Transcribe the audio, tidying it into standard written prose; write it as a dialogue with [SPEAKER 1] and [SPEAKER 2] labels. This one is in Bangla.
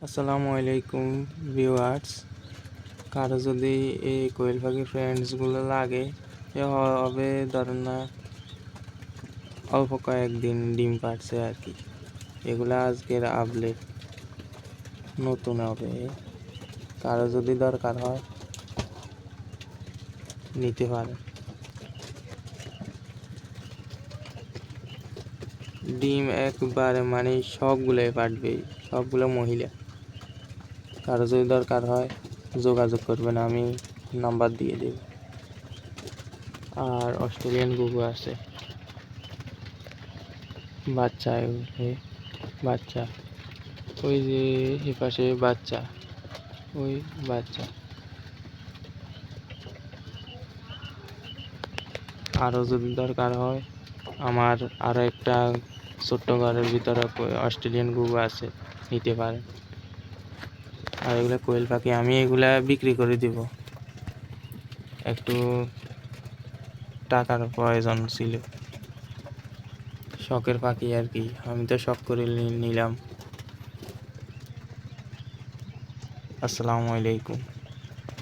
[SPEAKER 1] আসসালামু আলাইকুম ভিউয়ার্স। কারো যদি এই কোয়েল পাখি ফ্রেন্ডসগুলো লাগে, এ হবে ধরেন না অল্প কয়েকদিন ডিম পাড়ছে আর কি। এগুলো আজকের আপডেট, নতুন হবে। কারো যদি দরকার হয় নিতে পারে। ডিম একবারে মানে সবগুলোই পাঠবে, সবগুলো মহিলা। কারো যদি দরকার হয় যোগাযোগ করবেন, আমি নাম্বার দিয়ে দেব। আর অস্ট্রেলিয়ান গুগু আছে, বাচ্চা বাচ্চা ওই যে এপাশে বাচ্চা, ওই বাচ্চা। আরও যদি দরকার হয়, আমার আরও একটা ছোট্ট ঘরের ভিতরে অস্ট্রেলিয়ান গুগু আছে, নিতে পারেন। আর এগুলো কোয়েল পাখি, আমি এগুলা বিক্রি করে দিব। একটু টাকার প্রয়োজন ছিল, শখের পাখি আর কি, আমি তো শখ করে নিলাম। আসসালামু আলাইকুম।